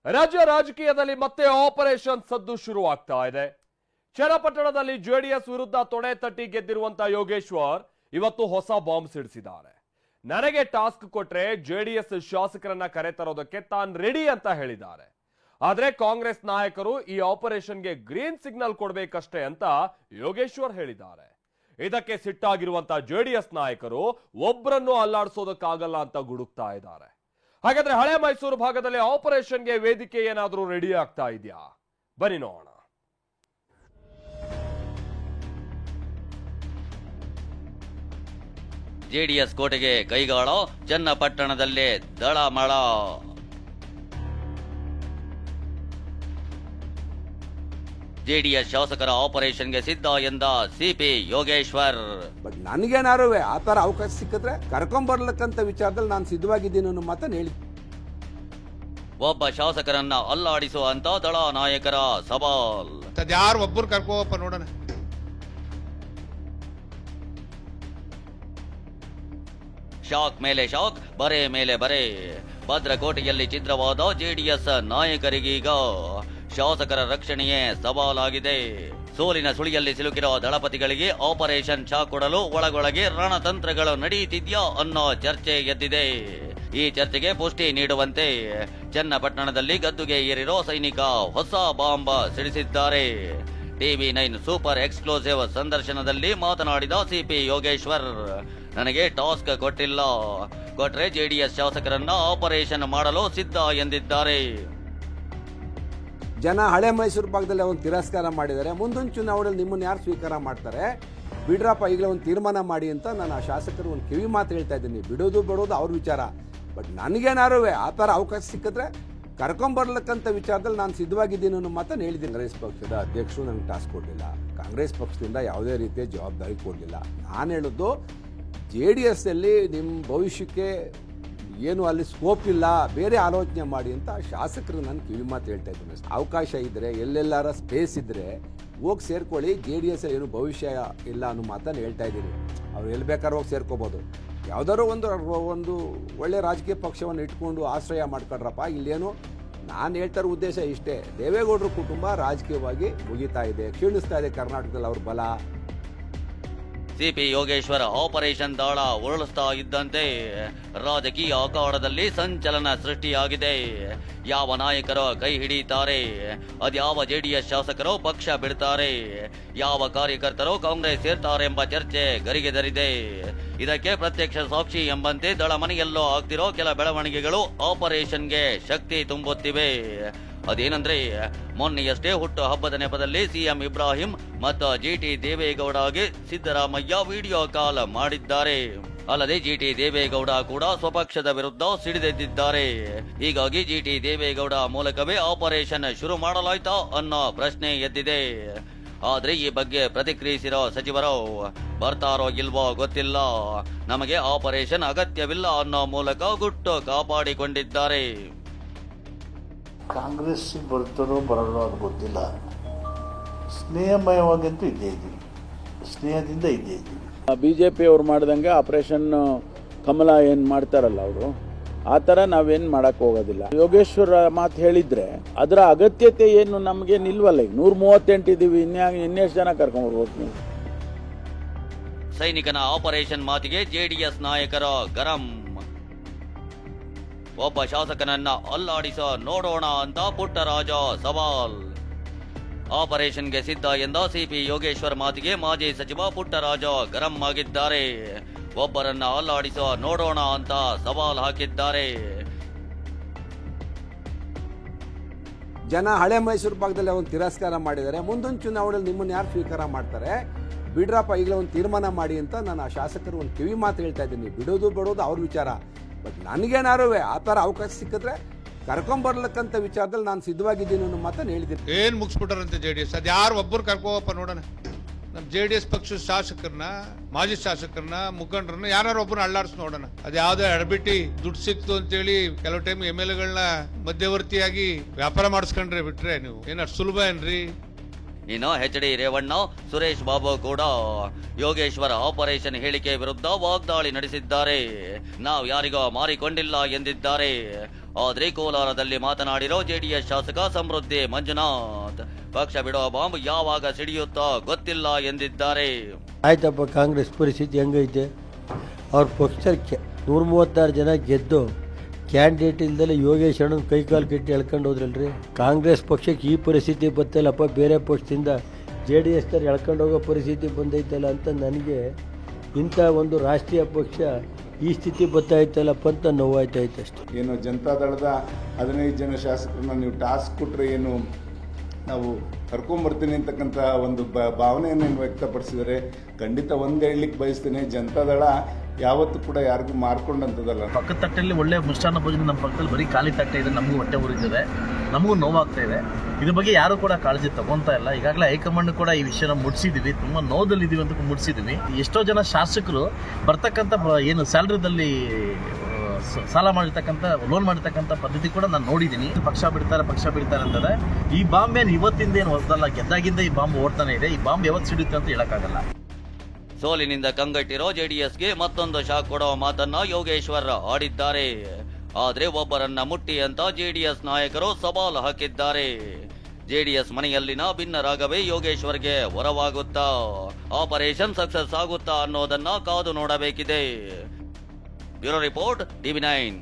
ರಾಜ್ಯ ರಾಜಕೀಯದಲ್ಲಿ ಮತ್ತೆ ಆಪರೇಷನ್ ಸದ್ದು ಶುರುವಾಗ್ತಾ ಇದೆ. ಚನ್ನಪಟ್ಟಣದಲ್ಲಿ ಜೆಡಿಎಸ್ ವಿರುದ್ಧ ತೊಡೆ ತಟ್ಟಿ ಗೆದ್ದಿರುವಂತ ಯೋಗೇಶ್ವರ್ ಇವತ್ತು ಹೊಸ ಬಾಂಬ್ ಸಿಡಿಸಿದ್ದಾರೆ. ನನಗೆ ಟಾಸ್ಕ್ ಕೊಟ್ರೆ ಜೆಡಿಎಸ್ ಶಾಸಕರನ್ನ ಕರೆತರೋದಕ್ಕೆ ತಾನ್ ರೆಡಿ ಅಂತ ಹೇಳಿದ್ದಾರೆ. ಆದ್ರೆ ಕಾಂಗ್ರೆಸ್ ನಾಯಕರು ಈ ಆಪರೇಷನ್ಗೆ ಗ್ರೀನ್ ಸಿಗ್ನಲ್ ಕೊಡ್ಬೇಕಷ್ಟೇ ಅಂತ ಯೋಗೇಶ್ವರ್ ಹೇಳಿದ್ದಾರೆ. ಇದಕ್ಕೆ ಸಿಟ್ಟಾಗಿರುವಂತ ಜೆಡಿಎಸ್ ನಾಯಕರು ಒಬ್ಬರನ್ನು ಅಲ್ಲಾಡಿಸೋದಕ್ಕಾಗಲ್ಲ ಅಂತ ಗುಡುಕ್ತಾ ಇದ್ದಾರೆ. ಹಾಗಾದ್ರೆ ಹಳೆ ಮೈಸೂರು ಭಾಗದಲ್ಲಿ ಆಪರೇಷನ್ಗೆ ವೇದಿಕೆ ಏನಾದರೂ ರೆಡಿ ಆಗ್ತಾ ಇದೆಯಾ? ಬನ್ನಿ ನೋಡೋಣ. ಜೆಡಿಎಸ್ ಕೋಟೆಗೆ ಕೈಗಾಳ, ಚನ್ನಪಟ್ಟಣದಲ್ಲೇ ದಳಮಳ. ಜೆಡಿಎಸ್ ಶಾಸಕರ ಆಪರೇಷನ್ಗೆ ಸಿದ್ಧ ಎಂದ ಸಿಪಿ ಯೋಗೇಶ್ವರ್. ಬಟ್ ನನಗೇನಾರು ಆ ತರ ಅವಕಾಶ ಸಿಕ್ಕಿದ್ರೆ ಕರ್ಕೊಂಡ್ಬರ್ಲಕ್ಕಂತ ವಿಚಾರದಲ್ಲಿ ನಾನು ಸಿದ್ಧವಾಗಿದ್ದೀನಿ ಅನ್ನೋ ಮಾತನ್ನು ಹೇಳಿ. ಒಬ್ಬ ಶಾಸಕರನ್ನ ಅಲ್ಲಾಡಿಸುವಂತ ದಳ ನಾಯಕರ ಸವಾಲ್. ಯಾರು ಒಬ್ಬರು ಕರ್ಕೋಪ್ಪ ನೋಡೋಣ. ಶಾಕ್ ಮೇಲೆ ಶಾಕ್, ಬರೆ ಮೇಲೆ ಬರೆ. ಭದ್ರಕೋಟೆಯಲ್ಲಿ ಛಿದ್ರವಾದ ಜೆಡಿಎಸ್ ನಾಯಕರಿಗೀಗ ಶಾಸಕರ ರಕ್ಷಣೆಯೇ ಸವಾಲಾಗಿದೆ. ಸೋಲಿನ ಸುಳಿಯಲ್ಲಿ ಸಿಲುಕಿರೋ ದಳಪತಿಗಳಿಗೆ ಆಪರೇಷನ್ ಶಾಕ್ ಕೊಡಲು ಒಳಗೊಳಗೆ ರಣತಂತ್ರಗಳು ನಡೆಯುತ್ತಿದ್ಯಾ ಅನ್ನೋ ಚರ್ಚೆ ಎದ್ದಿದೆ. ಈ ಚರ್ಚೆಗೆ ಪುಷ್ಟಿ ನೀಡುವಂತೆ ಚನ್ನಪಟ್ಟಣದಲ್ಲಿ ಗದ್ದುಗೆ ಏರಿರೋ ಸೈನಿಕ ಹೊಸ ಬಾಂಬ್ ಸಿಡಿಸಿದ್ದಾರೆ. TV9 ಸೂಪರ್ ಎಕ್ಸ್ಕ್ಲೂಸಿವ್ ಸಂದರ್ಶನದಲ್ಲಿ ಮಾತನಾಡಿದ ಸಿಪಿ ಯೋಗೇಶ್ವರ್, ನನಗೆ ಟಾಸ್ಕ್ ಕೊಟ್ಟಿಲ್ಲ, ಕೊಟ್ರೆ ಜೆಡಿಎಸ್ ಶಾಸಕರನ್ನ ಆಪರೇಷನ್ ಮಾಡಲು ಸಿದ್ಧ ಎಂದಿದ್ದಾರೆ. ಜನ ಹಳೆ ಮೈಸೂರು ಭಾಗದಲ್ಲಿ ಒಂದು ತಿರಸ್ಕಾರ ಮಾಡಿದ್ದಾರೆ. ಮುಂದಿನ ಚುನಾವಣೆಯಲ್ಲಿ ನಿಮ್ಮನ್ನು ಯಾರು ಸ್ವೀಕಾರ ಮಾಡ್ತಾರೆ ಬಿಡ್ರಪ್ಪ, ಈಗಲೇ ಒಂದು ತೀರ್ಮಾನ ಮಾಡಿ ಅಂತ ನಾನು ಆ ಶಾಸಕರು ಒಂದು ಕಿವಿ ಮಾತು ಹೇಳ್ತಾ ಇದ್ದೀನಿ. ಬಿಡೋದು ಬಿಡೋದು ಅವ್ರ ವಿಚಾರ. ಬಟ್ ನನಗೇನಾರು ಆ ಥರ ಅವಕಾಶ ಸಿಕ್ಕಿದ್ರೆ ಕರ್ಕೊಂಬರ್ಲಕ್ಕಂತ ವಿಚಾರದಲ್ಲಿ ನಾನು ಸಿದ್ಧವಾಗಿದ್ದೀನಿ ಅನ್ನೋ ಮಾತನ್ನು ಹೇಳಿದ್ದೀನಿ. ಕಾಂಗ್ರೆಸ್ ಪಕ್ಷದ ಅಧ್ಯಕ್ಷರು ನನಗೆ ಟಾಸ್ಕ್ ಕೊಡಲಿಲ್ಲ, ಕಾಂಗ್ರೆಸ್ ಪಕ್ಷದಿಂದ ಯಾವುದೇ ರೀತಿಯ ಜವಾಬ್ದಾರಿ ಕೊಡಲಿಲ್ಲ. ನಾನು ಹೇಳೋದು JDS ಅಲ್ಲಿ ನಿಮ್ಮ ಭವಿಷ್ಯಕ್ಕೆ ಏನು ಅಲ್ಲಿ ಸ್ಕೋಪ್ ಇಲ್ಲ, ಬೇರೆ ಆಲೋಚನೆ ಮಾಡಿ ಅಂತ ಶಾಸಕರು ನಾನು ಕಿವಿ ಮಾತು ಹೇಳ್ತಾ ಇದ್ದೀನಿ. ಅವಕಾಶ ಇದ್ದರೆ ಎಲ್ಲೆಲ್ಲಾರ ಸ್ಪೇಸ್ ಇದ್ದರೆ ಹೋಗಿ ಸೇರ್ಕೊಳ್ಳಿ. JDS ಏನು ಭವಿಷ್ಯ ಇಲ್ಲ ಅನ್ನೋ ಮಾತನ್ನು ಹೇಳ್ತಾ ಇದ್ದೀನಿ. ಅವ್ರು ಎಲ್ಲಿ ಬೇಕಾದ್ರೂ ಹೋಗಿ ಸೇರ್ಕೋಬೋದು. ಯಾವುದಾದ್ರು ಒಂದು ಒಳ್ಳೆ ರಾಜಕೀಯ ಪಕ್ಷವನ್ನು ಇಟ್ಕೊಂಡು ಆಶ್ರಯ ಮಾಡ್ಕೊಳ್ರಪ್ಪ. ಇಲ್ಲೇನು ನಾನು ಹೇಳ್ತಾ ಇರೋ ಉದ್ದೇಶ ಇಷ್ಟೇ, ದೇವೇಗೌಡರ ಕುಟುಂಬ ರಾಜಕೀಯವಾಗಿ ಮುಗಿತಾ ಇದೆ, ಕ್ಷೀಣಿಸ್ತಾ ಇದೆ ಕರ್ನಾಟಕದಲ್ಲಿ ಅವ್ರ ಬಲ. ಸಿಪಿ ಯೋಗೇಶ್ವರ ಆಪರೇಷನ್ ದಾಳ ಉರುಳಿಸ್ತಾ ಇದ್ದಂತೆ ರಾಜಕೀಯ ಅಖಾಡದಲ್ಲಿ ಸಂಚಲನ ಸೃಷ್ಟಿಯಾಗಿದೆ. ಯಾವ ನಾಯಕರು ಕೈ ಹಿಡಿಯುತ್ತಾರೆ, ಅದ್ಯಾವ ಜೆಡಿಎಸ್ ಶಾಸಕರು ಪಕ್ಷ ಬಿಡ್ತಾರೆ, ಯಾವ ಕಾರ್ಯಕರ್ತರು ಕಾಂಗ್ರೆಸ್ ಸೇರ್ತಾರೆಂಬ ಚರ್ಚೆ ಗರಿಗೆದರಿದೆ. ಇದಕ್ಕೆ ಪ್ರತ್ಯಕ್ಷ ಸಾಕ್ಷಿ ಎಂಬಂತೆ ದಳ ಮನೆಯಲ್ಲೋ ಆಗ್ತಿರೋ ಕೆಲ ಬೆಳವಣಿಗೆಗಳು ಆಪರೇಷನ್ಗೆ ಶಕ್ತಿ ತುಂಬುತ್ತಿವೆ. ಅದೇನಂದ್ರೆ, ಮೊನ್ನೆಯಷ್ಟೇ ಹುಟ್ಟು ಹಬ್ಬದ ನೆಪದಲ್ಲಿ ಸಿಎಂ ಇಬ್ರಾಹಿಂ ಮತ್ತು GT ದೇವೇಗೌಡಗೆ ಸಿದ್ದರಾಮಯ್ಯ ವಿಡಿಯೋ ಕಾಲ್ ಮಾಡಿದ್ದಾರೆ. ಅಲ್ಲದೆ GT ದೇವೇಗೌಡ ಕೂಡ ಸ್ವಪಕ್ಷದ ವಿರುದ್ಧ ಸಿಡಿದೆದ್ದಿದ್ದಾರೆ. ಹೀಗಾಗಿ GT ದೇವೇಗೌಡ ಮೂಲಕವೇ ಆಪರೇಷನ್ ಶುರು ಮಾಡಲಾಯ್ತಾ ಅನ್ನೋ ಪ್ರಶ್ನೆ ಎದ್ದಿದೆ. ಆದ್ರೆ ಈ ಬಗ್ಗೆ ಪ್ರತಿಕ್ರಿಯಿಸಿರೋ ಸಚಿವರು, ಬರ್ತಾರೋ ಇಲ್ವೋ ಗೊತ್ತಿಲ್ಲ, ನಮಗೆ ಆಪರೇಷನ್ ಅಗತ್ಯವಿಲ್ಲ ಅನ್ನೋ ಮೂಲಕ ಗುಟ್ಟು ಕಾಪಾಡಿಕೊಂಡಿದ್ದಾರೆ. ಕಾಂಗ್ರೆಸ್ ಬರ್ತಾರೋ ಬರೋರೋ ಅದು ಗೊತ್ತಿಲ್ಲ. ಸ್ನೇಹಮಯವಾಗಂತೂ ಇದ್ದೇ ಇದ್ದೀವಿ, ಸ್ನೇಹದಿಂದ ಇದ್ದೇ ಇದ್ದೀವಿ. BJP ಅವ್ರು ಮಾಡ್ದಂಗೆ ಆಪರೇಷನ್ ಕಮಲ ಏನು ಮಾಡ್ತಾರಲ್ಲ ಅವರು, ಆ ಥರ ನಾವೇನು ಮಾಡಕ್ ಹೋಗೋದಿಲ್ಲ. ಯೋಗೇಶ್ವರ ಮಾತು ಹೇಳಿದ್ರೆ ಅದರ ಅಗತ್ಯತೆ ಏನು ನಮಗೆ ನಿಲ್ವಲ್ಲ. ಈಗ 138 ಇದ್ದೀವಿ, ಇನ್ನೆಷ್ಟು ಜನ ಕರ್ಕೊಂಡ್ಬರ್ಬೇಕು ನೀವು? ಸೈನಿಕನ ಆಪರೇಷನ್ ಮಾತಿಗೆ JDS ನಾಯಕರ ಗರಂ. ಒಬ್ಬ ಶಾಸಕನನ್ನ ಅಲ್ಲಾಡಿಸ ನೋಡೋಣ ಅಂತ ಪುಟ್ಟರಾಜ ಸವಾಲ್. ಆಪರೇಷನ್ಗೆ ಸಿದ್ಧ ಎಂದ ಸಿಪಿ ಯೋಗೇಶ್ವರ್ ಮಾತಿಗೆ ಮಾಜಿ ಸಚಿವ ಪುಟ್ಟರಾಜ ಗರಂ ಆಗಿದ್ದಾರೆ. ಒಬ್ಬರನ್ನ ಅಲ್ಲಾಡಿಸ ನೋಡೋಣ ಅಂತ ಸವಾಲ್ ಹಾಕಿದ್ದಾರೆ. ಜನ ಹಳೆ ಮೈಸೂರು ಭಾಗದಲ್ಲಿ ಒಂದು ತಿರಸ್ಕಾರ ಮಾಡಿದ್ದಾರೆ. ಮುಂದಿನ ಚುನಾವಣೆಯಲ್ಲಿ ನಿಮ್ಮನ್ನು ಯಾರು ಸ್ವೀಕಾರ ಮಾಡ್ತಾರೆ ಬಿಡ್ರಪ್ಪ, ಈಗಲೇ ಒಂದು ತೀರ್ಮಾನ ಮಾಡಿ ಅಂತ ನಾನು ಆ ಶಾಸಕರು ಒಂದು ಕಿವಿ ಮಾತು ಹೇಳ್ತಾ ಇದ್ದೀನಿ. ಬಿಡೋದು ಬಿಡೋದು ಅವ್ರ ವಿಚಾರ. ಬಟ್ ನನಗೇನಾರು ಆ ಥರ ಅವಕಾಶ ಸಿಕ್ಕಿದ್ರೆ ಕರ್ಕೊಂಬರ್ಲಕ್ಕಂತ ವಿಚಾರದಲ್ಲಿ ನಾನು ಸಿದ್ಧವಾಗಿದ್ದೀನಿ ಅನ್ನೋ ಮಾತನ್ನು ಹೇಳಿದ್ದೀನಿ. ಏನ್ ಮುಗಿಸ್ಬಿಟ್ಟಾರಂತೆ JDS. ಯಾರು ಒಬ್ಬರು ಕರ್ಕೋಪ್ಪ ನೋಡೋಣ. ನಮ್ಮ JDS ಪಕ್ಷದ ಶಾಸಕರನ್ನ, ಮಾಜಿ ಶಾಸಕರನ್ನ, ಮುಖಂಡರನ್ನ ಯಾರು ಒಬ್ಬರನ್ನ ಅಳ್ಳಾಡ್ಸಿ ನೋಡೋಣ. ಅದ್ಯಾವ್ದೋ ಎಡಬಿಟ್ಟಿ ದುಡ್ಡು ಸಿಕ್ತು ಅಂತೇಳಿ ಕೆಲವು ಟೈಮ್ MLAಗಳನ್ನ ಮಧ್ಯವರ್ತಿಯಾಗಿ ವ್ಯಾಪಾರ ಮಾಡಿಸ್ಕೊಂಡ್ರೆ ಬಿಟ್ರೆ ನೀವು ಏನಾರು ಸುಲಭ ಏನ್ರಿ? ಇನ್ನು HD ರೇವಣ್ಣ, ಸುರೇಶ್ ಬಾಬು ಕೂಡ ಯೋಗೇಶ್ವರ ಆಪರೇಷನ್ ಹೇಳಿಕೆ ವಿರುದ್ಧ ವಾಗ್ದಾಳಿ ನಡೆಸಿದ್ದಾರೆ. ನಾವು ಯಾರಿಗೋ ಮಾರಿಕೊಂಡಿಲ್ಲ ಎಂದಿದ್ದಾರೆ. ಆದ್ರೆ ಕೋಲಾರದಲ್ಲಿ ಮಾತನಾಡಿರೋ ಜೆಡಿಎಸ್ ಶಾಸಕ ಸಮೃದ್ಧಿ ಮಂಜುನಾಥ್ ಪಕ್ಷ ಬಿಡೋ ಬಾಂಬ್ ಯಾವಾಗ ಸಿಡಿಯುತ್ತೋ ಗೊತ್ತಿಲ್ಲ ಎಂದಿದ್ದಾರೆ. ಆಯ್ತಪ್ಪ, ಕಾಂಗ್ರೆಸ್ ಪರಿಸ್ಥಿತಿ ಹೆಂಗೈತೆ? ಅವ್ರ ಪಕ್ಷಕ್ಕೆ 136 ಜನ ಗೆದ್ದು ಕ್ಯಾಂಡಿಡೇಟ್ ಇಲ್ದಲೆ ಯೋಗೇಶ್ ಅಣ್ಣನ ಕೈಕಾಲು ಕಟ್ಟಿ ಎಳ್ಕೊಂಡು ಹೋದ್ರಲ್ರಿ. ಕಾಂಗ್ರೆಸ್ ಪಕ್ಷಕ್ಕೆ ಈ ಪರಿಸ್ಥಿತಿ ಬತ್ತಲ್ಲಪ್ಪ, ಬೇರೆ ಪಕ್ಷದಿಂದ JDS ಎಳ್ಕೊಂಡು ಹೋಗೋ ಪರಿಸ್ಥಿತಿ ಬಂದೈತಲ್ಲ ಅಂತ ನನಗೆ ಇಂಥ ಒಂದು ರಾಷ್ಟ್ರೀಯ ಪಕ್ಷ ಈ ಸ್ಥಿತಿ ಬತ್ತಾಯ್ತಲ್ಲಪ್ಪ ಅಂತ ನೋವಾಯ್ತೈತೆ ಅಷ್ಟೇ. ಏನು ಜನತಾದಳದ 15 ಜನ ಶಾಸಕರನ್ನ ನೀವು ಟಾಸ್ಕ್ ಕೊಟ್ಟರೆ ಏನು ನಾವು ಕರ್ಕೊಂಬರ್ತೀನಿ ಅಂತಕ್ಕಂಥ ಒಂದು ಭಾವನೆಯನ್ನು ವ್ಯಕ್ತಪಡಿಸಿದರೆ ಖಂಡಿತ ಒಂದು ಹೇಳಲಿಕ್ಕೆ ಬಯಸ್ತೇನೆ, ಜನತಾದಳ ಯಾವತ್ತೂ ಕೂಡ ಯಾರಿಗೂ ಮಾರ್ಕೊಂಡಂಥದ್ದಲ್ಲ. ಪಕ್ಕದ ತಟ್ಟೆಯಲ್ಲಿ ಒಳ್ಳೆ ಮಿಷ್ಟಾನ್ನ ಭೋಜನ ನಮ್ಮ ಪಕ್ಕದಲ್ಲಿ ಬರೀ ಖಾಲಿ ತಟ್ಟೆ ಇದೆ, ನಮಗೂ ಹೊಟ್ಟೆ ಉರಿತಿದೆ, ನಮಗೂ ನೋವಾಗ್ತಾ ಇದೆ. ಇದ್ರ ಬಗ್ಗೆ ಯಾರು ಕೂಡ ಕಾಳಜಿ ತಗೊಂತಾ ಇಲ್ಲ. ಈಗಾಗಲೇ ಹೈಕಮಾಂಡ್ ಕೂಡ ಈ ವಿಷಯನ ಮುಟ್ಸಿದೀವಿ, ತುಂಬಾ ನೋದಲ್ಲಿದ್ದೀವಿ ಅಂತ ಮುಟ್ಸಿದೀವಿ. ಎಷ್ಟೋ ಜನ ಶಾಸಕರು ಬರ್ತಕ್ಕಂಥ ಏನು ಸ್ಯಾಲ್ರಿದಲ್ಲಿ ಸಾಲ ಮಾಡಿರ್ತಕ್ಕಂಥ ಲೋನ್ ಮಾಡಿರ್ತಕ್ಕಂಥ ಪದ್ಧತಿ ಕೂಡ ನಾನು ನೋಡಿದ್ದೀನಿ. ಪಕ್ಷ ಬಿಡ್ತಾರೆ ಅಂತಾರೆ. ಈ ಬಾಂಬ್ ಏನು ಇವತ್ತಿಂದ ಏನು ಹೊಸದಲ್ಲ, ಗೆದ್ದಾಗಿಂದ ಈ ಬಾಂಬ್ ಓಡ್ತಾನೆ ಇದೆ. ಈ ಬಾಂಬ್ ಯಾವತ್ತು ಸಿಡುತ್ತೆ ಅಂತ ಹೇಳಕ್ಕಾಗಲ್ಲ. ಸೋಲಿನಿಂದ ಕಂಗೆಟ್ಟಿರೋ ಜೆಡಿಎಸ್ಗೆ ಮತ್ತೊಂದು ಶಾಕ್ ಕೊಡೋ ಮಾತನ್ನ ಯೋಗೇಶ್ವರ್ ಆಡಿದ್ದಾರೆ. ಆದ್ರೆ ಒಬ್ಬರನ್ನ ಮುಟ್ಟಿ ಅಂತ ಜೆಡಿಎಸ್ ನಾಯಕರು ಸವಾಲು ಹಾಕಿದ್ದಾರೆ. ಜೆಡಿಎಸ್ ಮನೆಯಲ್ಲಿನ ಭಿನ್ನರಾಗವೇ ಯೋಗೇಶ್ವರ್ಗೆ ಹೊರವಾಗುತ್ತಾ, ಆಪರೇಷನ್ ಸಕ್ಸಸ್ ಆಗುತ್ತಾ ಅನ್ನೋದನ್ನ ಕಾದು ನೋಡಬೇಕಿದೆ. Bureau report, TV9.